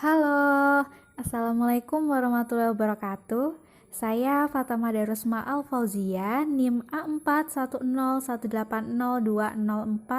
Halo, Assalamualaikum warahmatullahi wabarakatuh. Saya Fatama Darusma Al-Fauzia, NIM A4101802004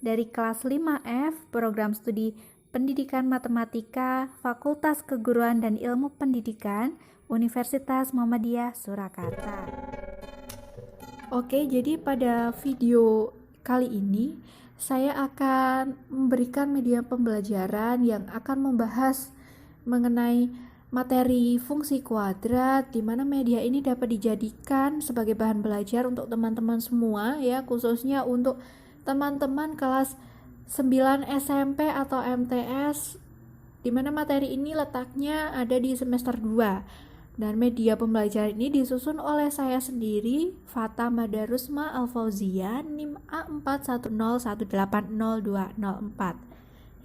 dari kelas 5F, Program Studi Pendidikan Matematika, Fakultas Keguruan dan Ilmu Pendidikan, Universitas Muhammadiyah Surakarta. Oke, jadi pada video kali ini saya akan memberikan media pembelajaran yang akan membahas mengenai materi fungsi kuadrat, di mana media ini dapat dijadikan sebagai bahan belajar untuk teman-teman semua ya, khususnya untuk teman-teman kelas 9 SMP atau MTS, di mana materi ini letaknya ada di semester 2. Dan media pembelajaran ini disusun oleh saya sendiri, Fatama Darusma Al-Fauzia, NIM A4101802004.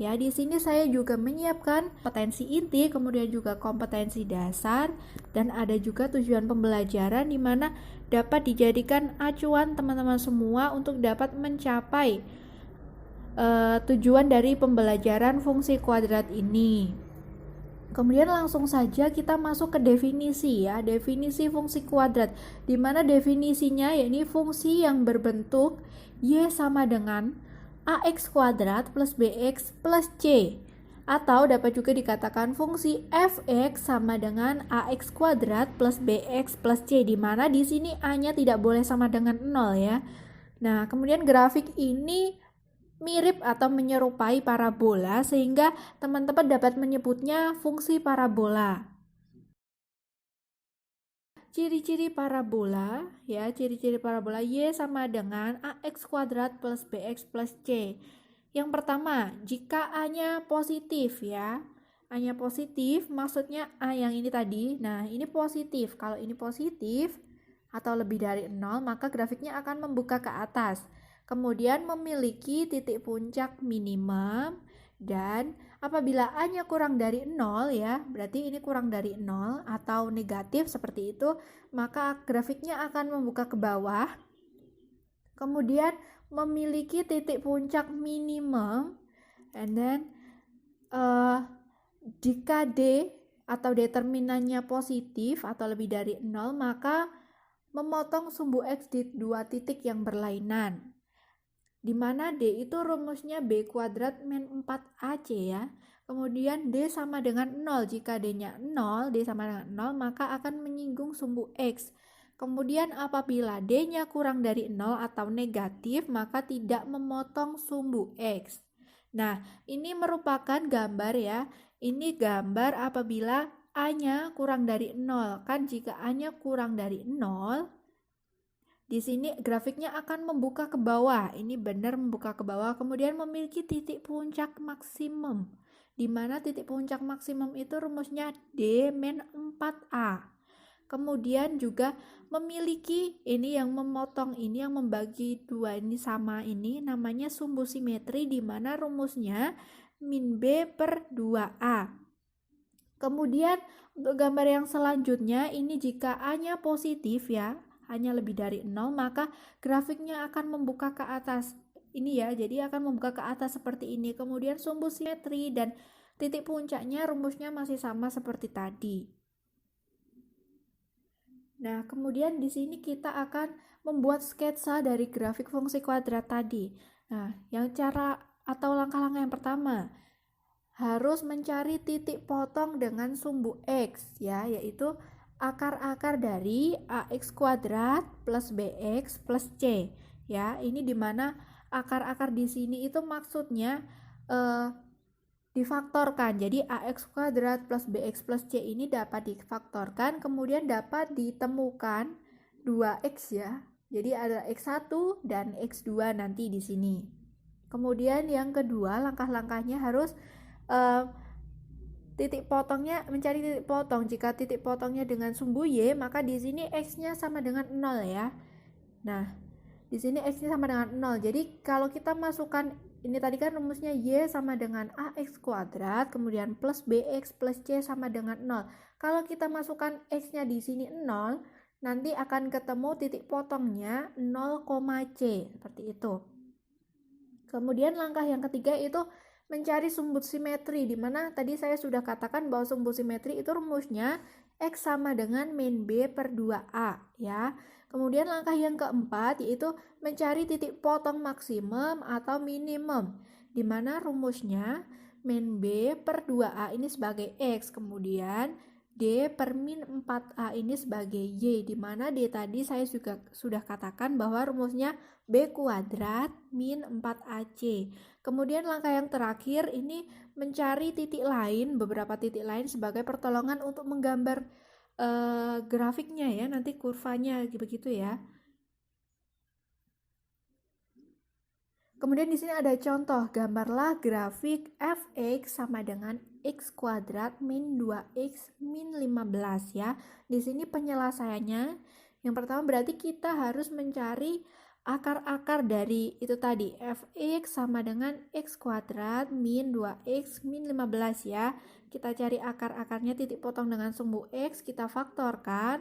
Ya, di sini saya juga menyiapkan kompetensi inti, kemudian juga kompetensi dasar, dan ada juga tujuan pembelajaran di mana dapat dijadikan acuan teman-teman semua untuk dapat mencapai tujuan dari pembelajaran fungsi kuadrat ini. Kemudian langsung saja kita masuk ke definisi ya, definisi fungsi kuadrat, di mana definisinya yakni fungsi yang berbentuk y sama dengan ax kuadrat plus bx plus c, atau dapat juga dikatakan fungsi fx sama dengan ax kuadrat plus bx plus c, di mana di sini a-nya tidak boleh sama dengan 0 ya. Nah, kemudian grafik ini mirip atau menyerupai parabola sehingga teman-teman dapat menyebutnya fungsi parabola. Ciri-ciri parabola ya, ciri-ciri parabola y sama dengan ax kuadrat plus bx plus c. Yang pertama, jika a-nya positif ya. A-nya positif maksudnya a yang ini tadi. Nah, ini positif. Kalau ini positif atau lebih dari 0, maka grafiknya akan membuka ke atas. Kemudian memiliki titik puncak minimum, dan apabila a-nya kurang dari 0 ya, berarti ini kurang dari 0 atau negatif seperti itu, maka grafiknya akan membuka ke bawah. Kemudian memiliki titik puncak minimum, and then jika D atau determinannya positif atau lebih dari 0, maka memotong sumbu X di dua titik yang berlainan, di mana D itu rumusnya B kuadrat min 4AC ya. Kemudian D sama dengan 0. Jika D-nya 0, D sama dengan 0, maka akan menyinggung sumbu X. Kemudian apabila D-nya kurang dari 0 atau negatif, maka tidak memotong sumbu X. Nah, ini merupakan gambar ya. Ini gambar apabila A-nya kurang dari 0. Kan jika A-nya kurang dari 0, di sini grafiknya akan membuka ke bawah. Ini benar membuka ke bawah. Kemudian memiliki titik puncak maksimum, di mana titik puncak maksimum itu rumusnya D min 4A. Kemudian juga memiliki ini yang memotong ini, yang membagi dua ini sama ini, namanya sumbu simetri, di mana rumusnya min B per 2A. Kemudian untuk gambar yang selanjutnya, ini jika A-nya positif ya, hanya lebih dari 0, maka grafiknya akan membuka ke atas. Ini ya, jadi akan membuka ke atas seperti ini. Kemudian sumbu simetri dan titik puncaknya rumusnya masih sama seperti tadi. Nah, kemudian di sini kita akan membuat sketsa dari grafik fungsi kuadrat tadi. Nah, yang cara atau langkah-langkah yang pertama, harus mencari titik potong dengan sumbu X ya, yaitu akar-akar dari ax kuadrat plus bx plus c ya. Ini dimana akar-akar di sini itu maksudnya difaktorkan. Jadi ax kuadrat plus bx plus c ini dapat difaktorkan, kemudian dapat ditemukan 2x ya. Jadi ada x1 dan x2 nanti di sini. Kemudian yang kedua, langkah-langkahnya harus titik potongnya, mencari titik potong. Jika titik potongnya dengan sumbu y, maka di sini x-nya sama dengan 0 ya. Nah, di sini x-nya sama dengan 0. Jadi kalau kita masukkan ini tadi kan rumusnya y sama dengan ax kuadrat, kemudian plus bx plus c sama dengan 0. Kalau kita masukkan x-nya di sini 0, nanti akan ketemu titik potongnya 0, c seperti itu. Kemudian langkah yang ketiga itu mencari sumbu simetri, di mana tadi saya sudah katakan bahwa sumbu simetri itu rumusnya X sama dengan min B per 2A ya. Kemudian langkah yang keempat yaitu mencari titik potong maksimum atau minimum, di mana rumusnya min B per 2A ini sebagai X, kemudian D per min 4A ini sebagai Y, di mana D tadi saya juga sudah katakan bahwa rumusnya B kuadrat min 4AC. Kemudian langkah yang terakhir ini mencari titik lain, beberapa titik lain sebagai pertolongan untuk menggambar grafiknya ya, nanti kurvanya begitu ya. Kemudian di sini ada contoh, gambarlah grafik fx sama dengan x kuadrat min 2x min 15 ya. Di sini penyelesaiannya yang pertama berarti kita harus mencari akar-akar dari itu tadi, fx sama dengan x kuadrat min 2x min 15 ya. Kita cari akar-akarnya, titik potong dengan sumbu x, kita faktorkan.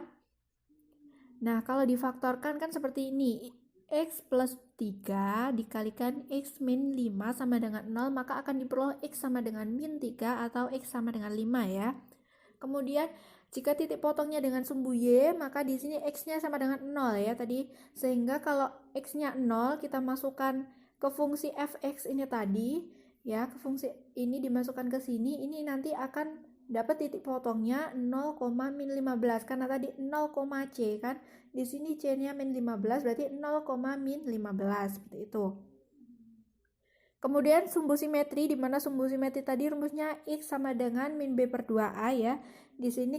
Nah, kalau difaktorkan kan seperti ini, x plus 3 dikalikan x min 5 sama dengan 0, maka akan diperoleh x sama dengan min 3 atau x sama dengan 5 ya. Kemudian jika titik potongnya dengan sumbu y, maka di sini x-nya sama dengan 0 ya tadi. Sehingga kalau x-nya 0, kita masukkan ke fungsi fx ini tadi ya, ke fungsi ini dimasukkan ke sini, ini nanti akan dapat titik potongnya 0, min 15 karena tadi 0, c kan. Di sini c-nya min 15 berarti 0, min 15 seperti itu. Kemudian sumbu simetri, di mana sumbu simetri tadi rumusnya x sama dengan min b per 2a ya. Di sini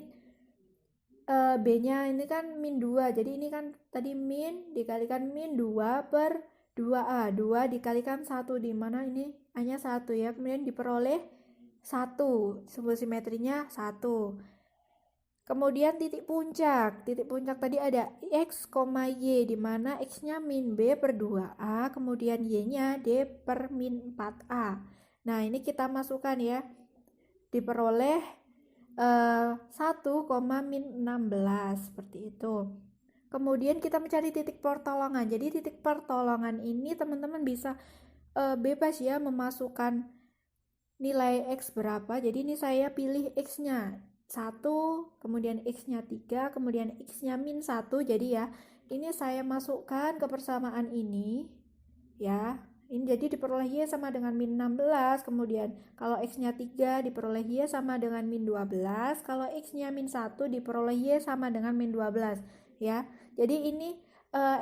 b-nya ini kan min 2. Jadi ini kan tadi min dikalikan min 2 per 2a. 2 dikalikan 1, di mana ini hanya 1 ya. Kemudian diperoleh 1. Sumbu simetrinya 1. Kemudian titik puncak. Titik puncak tadi ada x, y, di mana x-nya min b per 2a, kemudian y-nya d per min 4a. Nah, ini kita masukkan ya. Diperoleh 1, min 16 seperti itu. Kemudian kita mencari titik pertolongan. Jadi titik pertolongan ini teman-teman bisa bebas ya memasukkan nilai x berapa. Jadi ini saya pilih x-nya 1, kemudian x-nya 3, kemudian x-nya min 1. Jadi ya, ini saya masukkan ke persamaan ini ya. Ini jadi diperoleh y sama dengan min 16. Kemudian kalau x-nya 3 diperoleh y sama dengan min 12. Kalau x-nya min 1 diperoleh y sama dengan min 12 ya. Jadi ini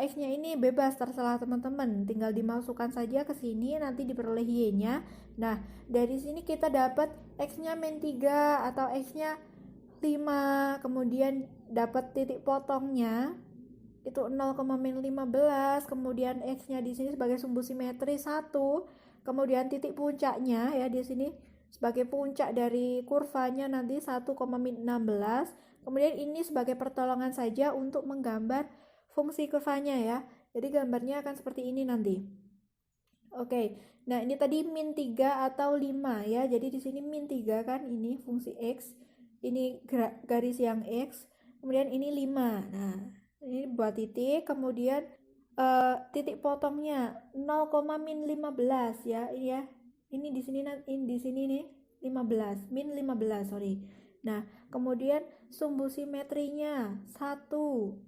x-nya ini bebas, terserah teman-teman, tinggal dimasukkan saja ke sini, nanti diperoleh y-nya. Nah, dari sini kita dapat x-nya min 3 atau x-nya 5, kemudian dapat titik potongnya itu 0, min 15, kemudian x-nya di sini sebagai sumbu simetri 1, kemudian titik puncaknya ya di sini sebagai puncak dari kurvanya nanti 1, min 16. Kemudian ini sebagai pertolongan saja untuk menggambar fungsi kurvanya ya. Jadi gambarnya akan seperti ini nanti. Oke. Nah, ini tadi min 3 atau 5 ya. Jadi di sini min 3 kan, ini fungsi x. Ini garis yang x. Kemudian ini 5. Nah, ini buat titik, kemudian titik potongnya 0, min 15 ya. Ini ya. Ini di sini nih 15, min 15, sorry. Nah, kemudian sumbu simetrinya 1.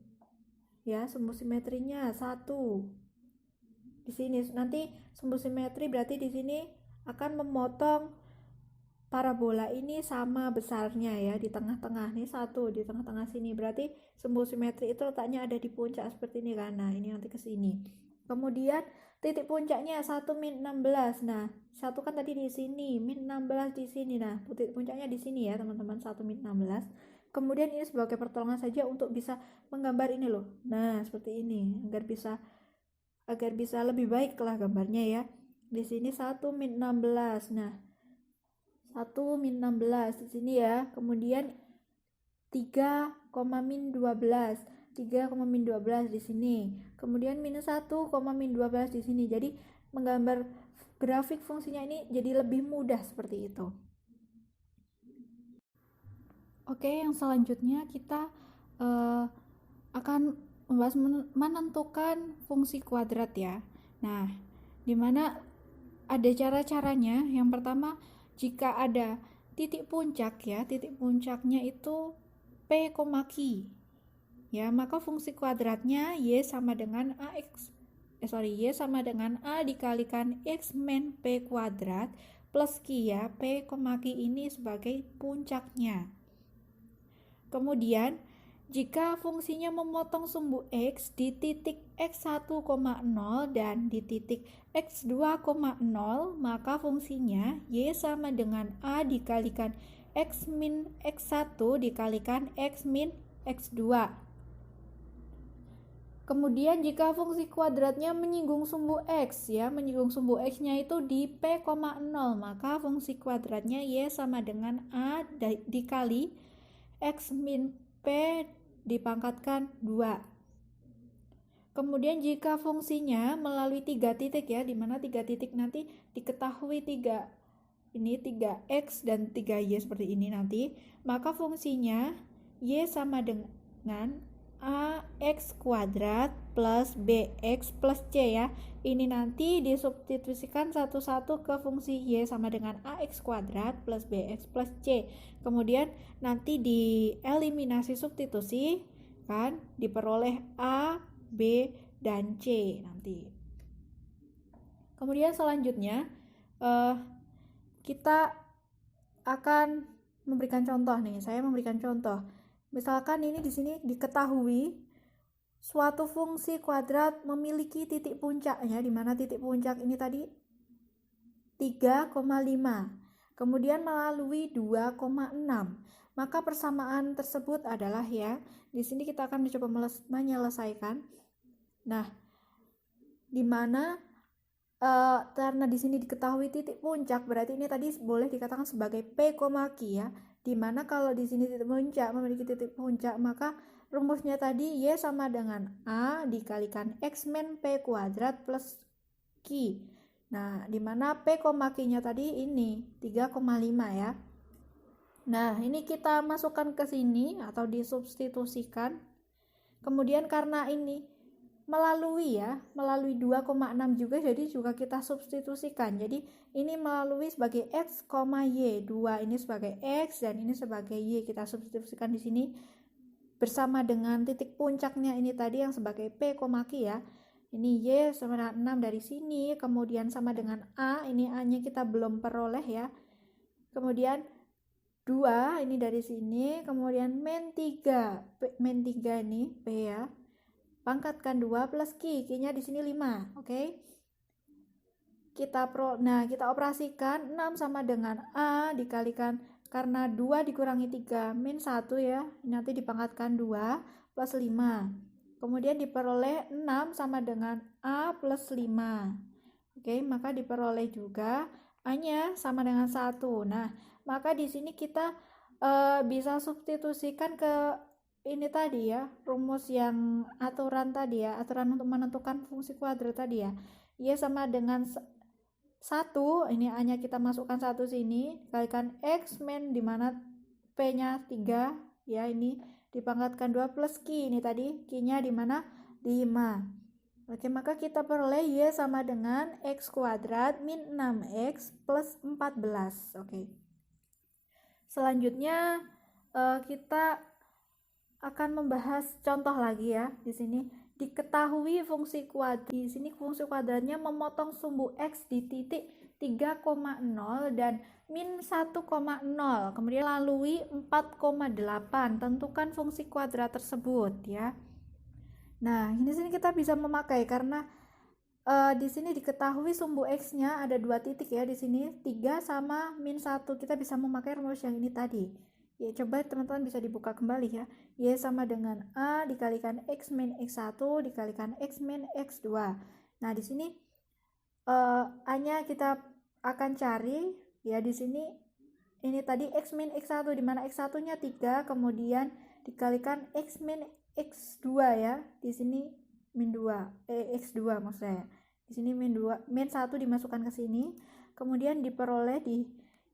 Ya, sumbu simetrinya 1. Di sini nanti sumbu simetri berarti di sini akan memotong parabola ini sama besarnya ya, di tengah-tengah nih 1, di tengah-tengah sini. Berarti sumbu simetri itu letaknya ada di puncak seperti ini kan. Nah, ini nanti ke sini. Kemudian titik puncaknya 1, min 16. Nah, 1 kan tadi di sini, min 16 di sini. Nah, titik puncaknya di sini ya, teman-teman, 1, min 16. Kemudian ini sebagai pertolongan saja untuk bisa menggambar ini loh. Nah, seperti ini agar bisa lebih baik lah gambarnya ya. Di sini 1, min 16. Nah, 1, min 16 di sini ya. Kemudian 3, min 12. 3, min 12 di sini. Kemudian minus 1, min 12 di sini. Jadi menggambar grafik fungsinya ini jadi lebih mudah seperti itu. Oke, yang selanjutnya kita akan membahas menentukan fungsi kuadrat ya. Nah, dimana ada cara-caranya. Yang pertama, jika ada titik puncak ya, titik puncaknya itu P, Q, ya, maka fungsi kuadratnya Y sama dengan Y sama dengan A dikalikan X min P kuadrat plus Q ya, P, Q ini sebagai puncaknya. Kemudian, jika fungsinya memotong sumbu X di titik X1,0 dan di titik X2,0, maka fungsinya Y sama dengan A dikalikan X min X1 dikalikan X min X2. Kemudian jika fungsi kuadratnya menyinggung sumbu X ya, menyinggung sumbu X-nya itu di P, 0, maka fungsi kuadratnya Y sama dengan A dikali X min P dipangkatkan 2. Kemudian jika fungsinya melalui 3 titik ya, dimana 3 titik nanti diketahui 3X dan 3Y seperti ini nanti, maka fungsinya Y sama dengan AX kuadrat plus BX plus C ya. Ini nanti disubstitusikan satu-satu ke fungsi Y sama dengan AX kuadrat plus BX plus C. Kemudian nanti dieliminasi substitusi kan, diperoleh A, B, dan C nanti. Kemudian selanjutnya kita akan memberikan contoh nih. Saya memberikan contoh. Misalkan ini di sini diketahui suatu fungsi kuadrat memiliki titik puncaknya, di mana titik puncak ini tadi 3,5. Kemudian melalui 2,6. Maka persamaan tersebut adalah ya, di sini kita akan mencoba menyelesaikan. Nah, di mana karena di sini diketahui titik puncak, berarti ini tadi boleh dikatakan sebagai P, Q ya. Dimana kalau di sini titik puncak memiliki titik puncak, maka rumusnya tadi Y sama dengan A dikalikan X min P kuadrat plus Q. Nah, dimana P, Q-nya tadi ini 3,5 ya. Nah, ini kita masukkan ke sini atau disubstitusikan. Kemudian karena ini melalui 2,6 juga, jadi juga kita substitusikan. Jadi ini melalui sebagai X, Y, 2 ini sebagai X dan ini sebagai Y, kita substitusikan di sini bersama dengan titik puncaknya ini tadi yang sebagai P, Q ya. Ini Y sama dengan 6 dari sini, kemudian sama dengan A, ini A-nya kita belum peroleh ya. Kemudian 2 ini dari sini, kemudian min 3 ini P ya. Pangkatkan 2 plus Q-nya di sini 5, oke? Kita operasikan 6 sama dengan A dikalikan, karena 2 dikurangi 3 min 1 ya, nanti dipangkatkan 2 plus 5. Kemudian diperoleh 6 sama dengan A plus 5. Oke, maka diperoleh juga A-nya sama dengan 1. Nah, maka di sini kita bisa substitusikan ke ini tadi ya, rumus yang aturan tadi ya, aturan untuk menentukan fungsi kuadrat tadi ya. Y sama dengan 1, ini A-nya kita masukkan 1 sini, dikalikan X min dimana P-nya 3 ya, ini dipangkatkan 2 plus Q, ini tadi Q-nya dimana 5. Oke, maka kita peroleh Y sama dengan X kuadrat min 6X plus 14. Oke. Selanjutnya kita akan membahas contoh lagi ya. Di sini diketahui fungsi kuadrat. Di sini fungsi kuadratnya memotong sumbu X di titik 3,0 dan min 1,0. Kemudian lalui 4,8. Tentukan fungsi kuadrat tersebut ya. Nah, di sini kita bisa memakai karena di sini diketahui sumbu X-nya ada 2 titik ya, di sini 3 sama min 1. Kita bisa memakai rumus yang ini tadi. Ya, coba teman-teman bisa dibuka kembali ya. Y sama dengan A dikalikan X min X1 dikalikan X min X2. Nah, di sini A-nya kita akan cari ya, di sini ini tadi X min X1 di mana X1-nya 3, kemudian dikalikan X min X2 ya. Di sini min 2, X2 maksud saya. Di sini min 2, min 1 dimasukkan ke sini. Kemudian diperoleh di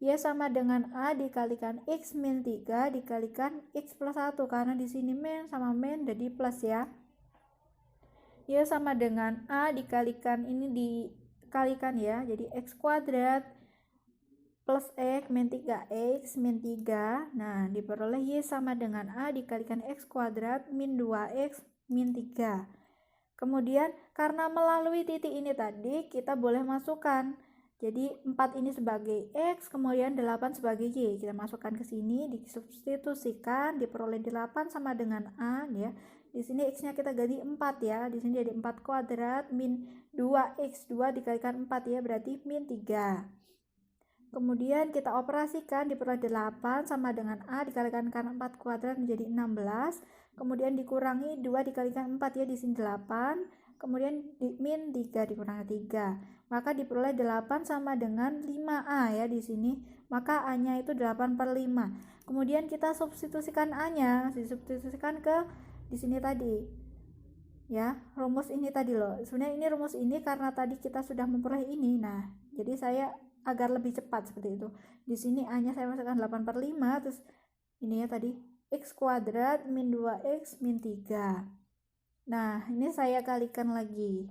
Y sama dengan A dikalikan X min 3 dikalikan X plus 1, karena di sini min sama min jadi plus ya. Y sama dengan A dikalikan ini dikalikan ya. Jadi X kuadrat plus X min 3X min 3. Nah, diperoleh Y sama dengan A dikalikan X kuadrat min 2X min 3. Kemudian karena melalui titik ini tadi, kita boleh masukkan. Jadi 4 ini sebagai X, kemudian 8 sebagai Y. Kita masukkan ke sini, disubstitusikan, diperoleh 8 sama dengan A ya. Di sini X-nya kita ganti 4 ya. Di sini jadi 4 kuadrat min 2X2 dikalikan 4 ya, berarti min 3. Kemudian kita operasikan, diperoleh 8 sama dengan A dikalikan 4 kuadrat menjadi 16. Kemudian dikurangi 2 dikalikan 4 ya, di sini 8. Kemudian min 3 dikurangi 3. Maka diperoleh 8 sama dengan 5A ya di sini. Maka A-nya itu 8/5. Kemudian kita substitusikan A-nya, disubstitusikan ke di sini tadi. Ya, rumus ini tadi loh. Sebenarnya ini rumus ini karena tadi kita sudah memperoleh ini. Nah, jadi saya agar lebih cepat seperti itu. Di sini A-nya saya masukkan 8/5, terus ini ya tadi X kuadrat min 2X min 3. Nah, ini saya kalikan lagi.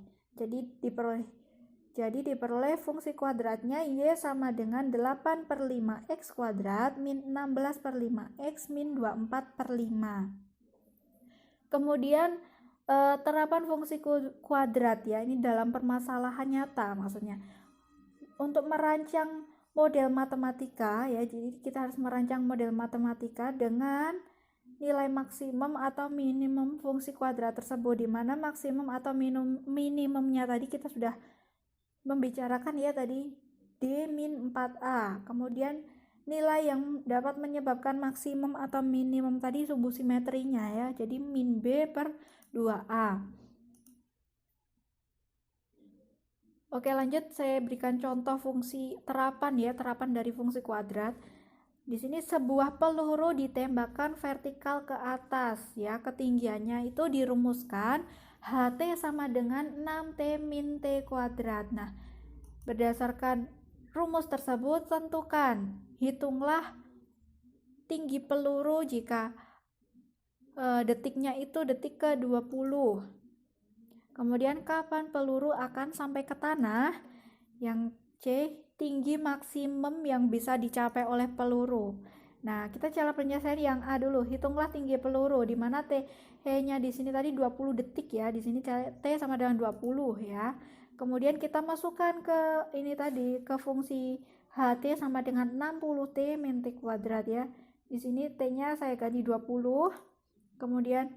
Jadi diperoleh fungsi kuadratnya Y sama dengan 8/5X kuadrat min 16/5X min 24/5. Kemudian terapan fungsi kuadrat ya, ini dalam permasalahan nyata maksudnya. Untuk merancang model matematika ya, jadi kita harus merancang model matematika dengan nilai maksimum atau minimum fungsi kuadrat tersebut, di mana maksimum atau minimumnya tadi kita sudah membicarakan ya tadi D min 4A. Kemudian nilai yang dapat menyebabkan maksimum atau minimum tadi sumbu simetrinya ya, jadi min B per 2A. Oke, lanjut saya berikan contoh fungsi terapan ya, terapan dari fungsi kuadrat. Di sini sebuah peluru ditembakkan vertikal ke atas ya, ketinggiannya itu dirumuskan HT sama dengan 6T min T kuadrat. Nah, berdasarkan rumus tersebut tentukan, hitunglah tinggi peluru jika detiknya itu detik ke 20. Kemudian kapan peluru akan sampai ke tanah? Yang C, tinggi maksimum yang bisa dicapai oleh peluru. Nah, kita cara penyelesaian yang A dulu. Hitunglah tinggi peluru, di mana T-nya di sini tadi 20 detik ya. Di sini T sama dengan 20 ya. Kemudian kita masukkan ke ini tadi, ke fungsi HT sama dengan 60T min T kuadrat ya. Di sini T-nya saya ganti 20. Kemudian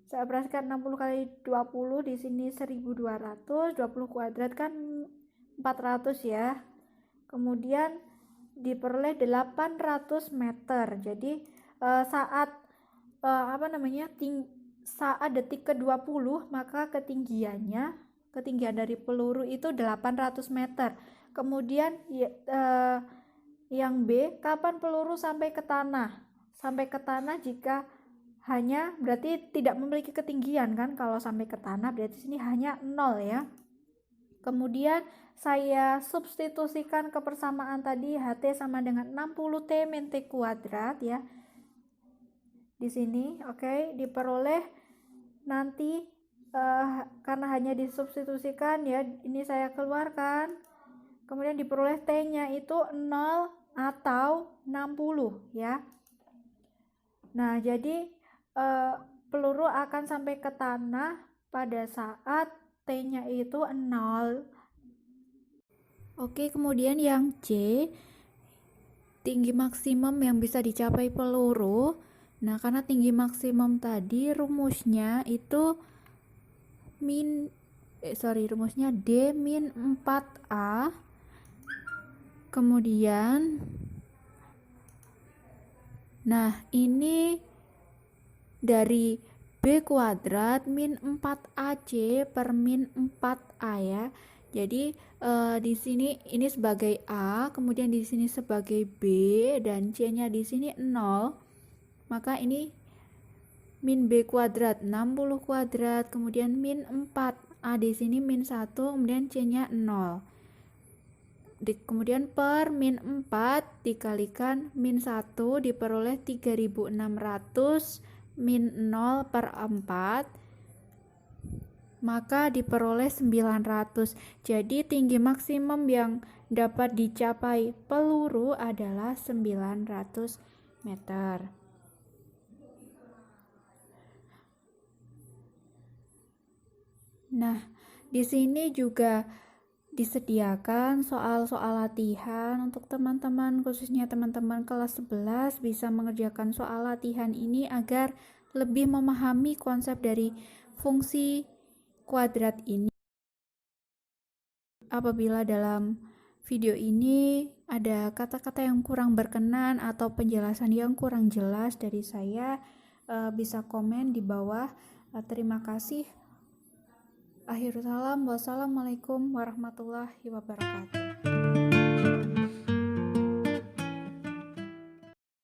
saya operasikan 60 kali 20, di sini 1200, 20 kuadrat kan 400 ya. Kemudian diperoleh 800 meter. Jadi saat saat detik ke 20 maka ketinggian dari peluru itu 800 meter. Kemudian yang B, kapan peluru sampai ke tanah? Sampai ke tanah jika hanya berarti tidak memiliki ketinggian kan, kalau sampai ke tanah berarti sini hanya 0 ya. Kemudian saya substitusikan ke persamaan tadi, HT sama dengan 60T min T kuadrat ya. Di sini oke, diperoleh nanti karena hanya disubstitusikan ya, ini saya keluarkan. Kemudian diperoleh T-nya itu 0 atau 60 ya. Nah, jadi peluru akan sampai ke tanah pada saat T-nya itu 0. Oke, kemudian yang C, tinggi maksimum yang bisa dicapai peluru. Nah, karena tinggi maksimum tadi rumusnya itu rumusnya D min 4A. Kemudian nah, ini dari B kuadrat min 4AC per min 4A ya. Jadi di sini ini sebagai A, kemudian di sini sebagai B, dan C-nya di sini 0. Maka ini min B kuadrat 60 kuadrat, kemudian min 4. A di sini min 1, kemudian C-nya 0. Kemudian per min 4 dikalikan min 1 diperoleh 3600 min 0 per 4. maka diperoleh 900. Jadi tinggi maksimum yang dapat dicapai peluru adalah 900 meter. Nah, di sini juga disediakan soal-soal latihan untuk teman-teman, khususnya teman-teman kelas 11 bisa mengerjakan soal latihan ini agar lebih memahami konsep dari fungsi kuadrat ini. Apabila dalam video ini ada kata-kata yang kurang berkenan atau penjelasan yang kurang jelas dari saya, bisa komen di bawah. Terima kasih. Akhirul salam, wassalamualaikum warahmatullahi wabarakatuh.